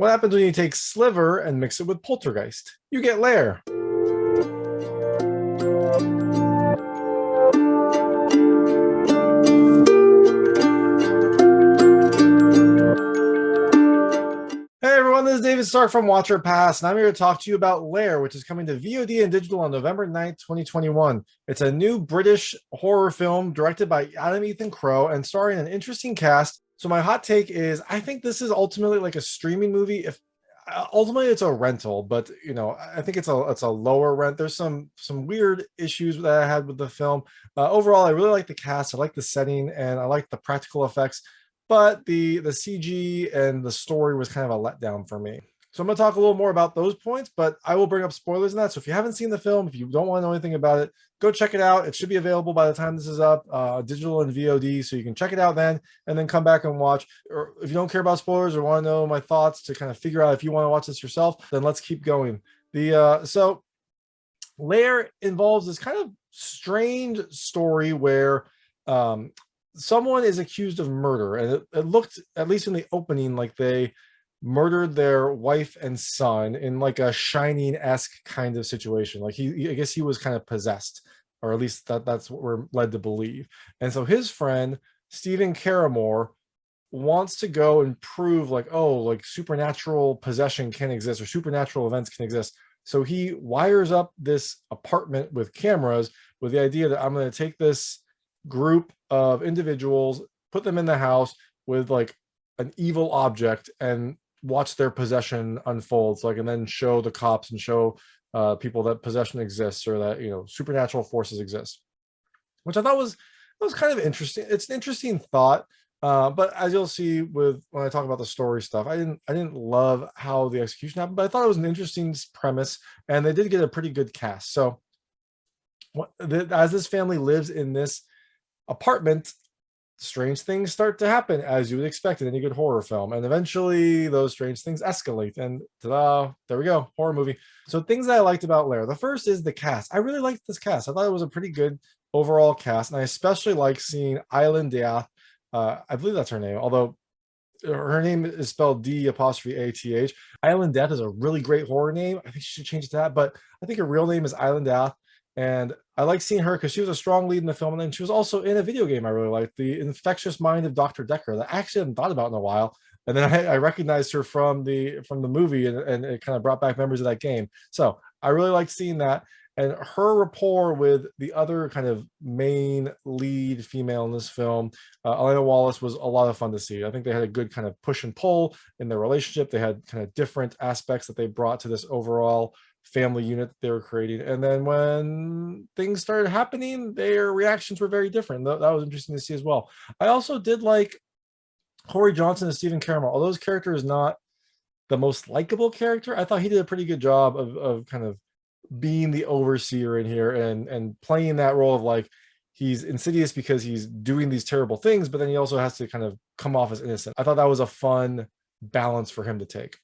What happens when you take Sliver and mix it with Poltergeist? You get Lair. Hey everyone, this is David Stark from Watcher Pass, and I'm here to talk to you about Lair, which is coming to VOD and digital on November 9th, 2021. It's a new British horror film directed by Ethan Crow and starring an interesting cast. So my hot take is I think this is ultimately like a streaming movie. If ultimately it's a rental, but I think it's a lower rent. There's some weird issues that I had with the film. Overall, I really like the cast, I like the setting, and I like the practical effects. But the CG and the story was kind of a letdown for me. So I'm going to talk a little more about those points, but I will bring up spoilers in that. So if you haven't seen the film, if you don't want to know anything about it, go check it out. It should be available by the time this is up, digital and VOD, so you can check it out then and then come back and watch. Or if you don't care about spoilers or want to know my thoughts to kind of figure out if you want to watch this yourself, then let's keep going. So Lair involves this kind of strange story where someone is accused of murder, and it looked, at least in the opening, like they murdered their wife and son in like a Shining-esque kind of situation. Like I guess he was kind of possessed, or at least that's what we're led to believe. And so his friend Stephen Caramore wants to go and prove like, oh, like supernatural possession can exist or supernatural events can exist. So he wires up this apartment with cameras with the idea that I'm going to take this group of individuals, put them in the house with like an evil object, and watch their possession unfold. So I can then show the cops and show people that possession exists, or that supernatural forces exist, which I thought was kind of interesting. It's an interesting thought, but as you'll see when I talk about the story stuff, I didn't love how the execution happened, but I thought it was an interesting premise, and they did get a pretty good cast. So as this family lives in this apartment, strange things start to happen, as you would expect in any good horror film, and eventually those strange things escalate, and ta-da, there we go, horror movie. So things that I liked about Lair, the first is the cast. I really liked this cast. I thought it was a pretty good overall cast, and I especially like seeing Aislinn. I believe that's her name, although her name is spelled D''ATH. Aislinn is a really great horror name. I think she should change it to that, but I think her real name is Aislinn. And I like seeing her because she was a strong lead in the film, and then she was also in a video game I really liked, The Infectious Mind of Dr. Decker, that I actually hadn't thought about in a while. And then I recognized her from the movie, and it kind of brought back memories of that game. So I really liked seeing that. And her rapport with the other kind of main lead female in this film, Elena Wallace, was a lot of fun to see. I think they had a good kind of push and pull in their relationship. They had kind of different aspects that they brought to this overall family unit that they were creating, and then when things started happening, their reactions were very different. That was interesting to see as well. I also did like Corey Johnson and Stephen Caramore. Although his character is not the most likable character, I thought he did a pretty good job of kind of being the overseer in here, and playing that role of like, he's insidious because he's doing these terrible things, but then he also has to kind of come off as innocent. I thought that was a fun balance for him to take.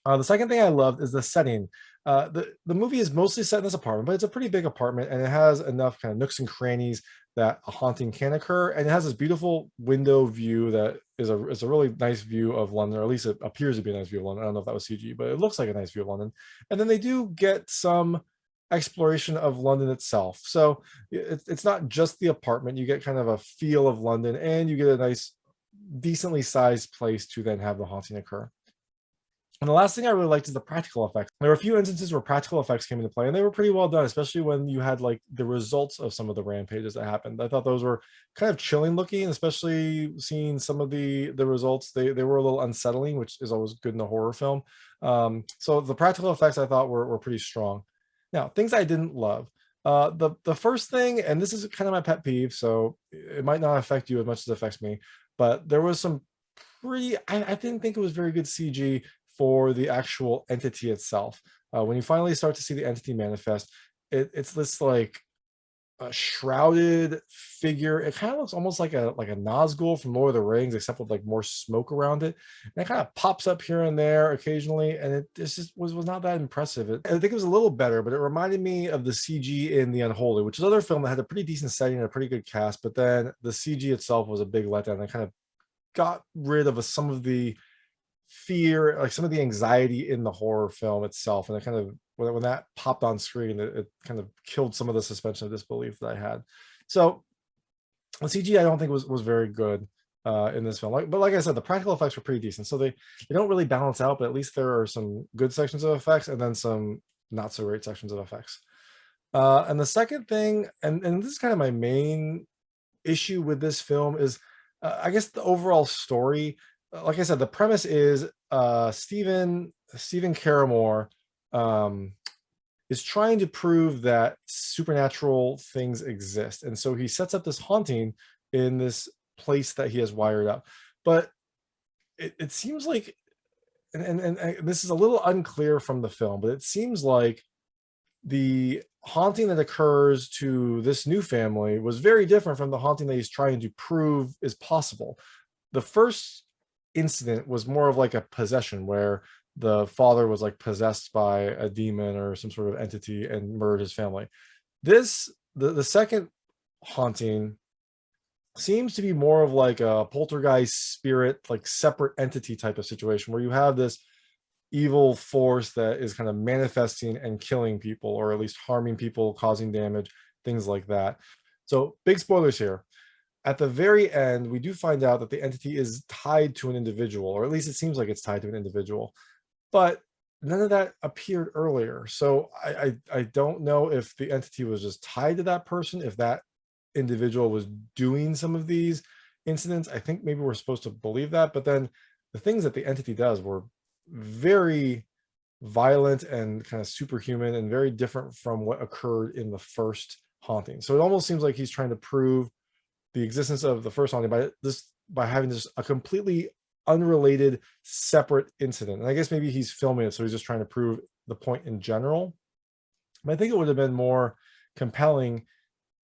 The second thing I loved is the setting. The movie is mostly set in this apartment, but it's a pretty big apartment, and it has enough kind of nooks and crannies that a haunting can occur. And it has this beautiful window view that is a really nice view of London, or at least it appears to be a nice view of London. I don't know if that was CG, but it looks like a nice view of London. And then they do get some exploration of London itself. So it's not just the apartment. You get kind of a feel of London, and you get a nice, decently sized place to then have the haunting occur. And the last thing I really liked is the practical effects. There were a few instances where practical effects came into play, and they were pretty well done, especially when you had like the results of some of the rampages that happened. I thought those were kind of chilling looking, especially seeing some of the results. They were a little unsettling, which is always good in a horror film. So the practical effects I thought were pretty strong. Now, things I didn't love. The first thing, and this is kind of my pet peeve, so it might not affect you as much as it affects me, but there was some I didn't think it was very good CG for the actual entity itself. When you finally start to see the entity manifest, it's this like a shrouded figure. It kind of looks almost like a Nazgul from Lord of the Rings, except with like more smoke around it. And it kind of pops up here and there occasionally, and it just was not that impressive. I think it was a little better, but it reminded me of the CG in The Unholy, which is another film that had a pretty decent setting and a pretty good cast, but then the CG itself was a big letdown. They kind of got rid of some of the fear, like some of the anxiety in the horror film itself, and it kind of when that popped on screen, it kind of killed some of the suspension of disbelief that I had. So the CG I don't think was very good in this film. But like I said, the practical effects were pretty decent. So they don't really balance out, but at least there are some good sections of effects and then some not so great sections of effects. And the second thing, and this is kind of my main issue with this film, is I guess the overall story. Like I said, the premise is Stephen Caramore is trying to prove that supernatural things exist, and so he sets up this haunting in this place that he has wired up. But it seems like, and this is a little unclear from the film, but it seems like the haunting that occurs to this new family was very different from the haunting that he's trying to prove is possible. The first incident was more of like a possession where the father was like possessed by a demon or some sort of entity and murdered his family. The second haunting seems to be more of like a poltergeist spirit, like separate entity type of situation where you have this evil force that is kind of manifesting and killing people, or at least harming people, causing damage, things like that. So big spoilers here. At the very end, we do find out that the entity is tied to an individual, or at least it seems like it's tied to an individual, but none of that appeared earlier. So I don't know if the entity was just tied to that person, if that individual was doing some of these incidents. I think maybe we're supposed to believe that, but then the things that the entity does were very violent and kind of superhuman and very different from what occurred in the first haunting. So it almost seems like he's trying to prove the existence of the first haunting by having just a completely unrelated separate incident. And I guess maybe he's filming it, so he's just trying to prove the point in general. But I think it would have been more compelling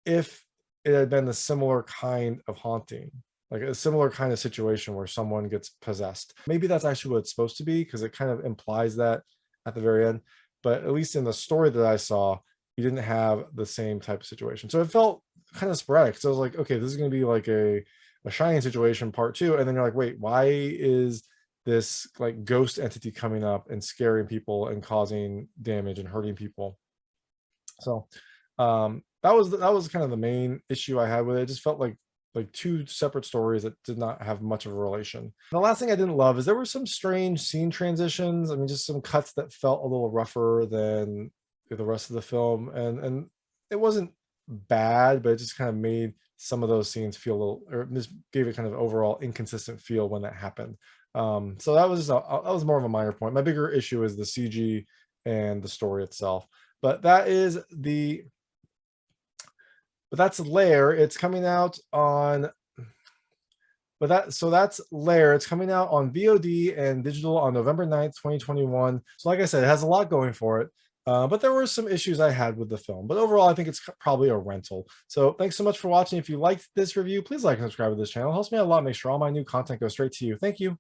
if it had been a similar kind of haunting, like a similar kind of situation where someone gets possessed. Maybe that's actually what it's supposed to be, because it kind of implies that at the very end. But at least in the story that I saw, you didn't have the same type of situation. So it felt kind of sporadic. So I was like, okay, this is going to be like a Shining situation part 2. And then you're like, wait, why is this like ghost entity coming up and scaring people and causing damage and hurting people? So that was kind of the main issue I had with it. It just felt like two separate stories that did not have much of a relation. The last thing I didn't love is there were some strange scene transitions. I mean, just some cuts that felt a little rougher than the rest of the film, and it wasn't bad, but it just kind of made some of those scenes feel a little, or just gave it kind of overall inconsistent feel when that happened. So that was more of a minor point. My bigger issue is the CG and the story itself. But that's Lair. It's coming out on, that's Lair. It's coming out on VOD and digital on November 9th, 2021. So like I said, it has a lot going for it. But there were some issues I had with the film. But overall, I think it's probably a rental. So thanks so much for watching. If you liked this review, please like and subscribe to this channel. It helps me a lot. Make sure all my new content goes straight to you. Thank you.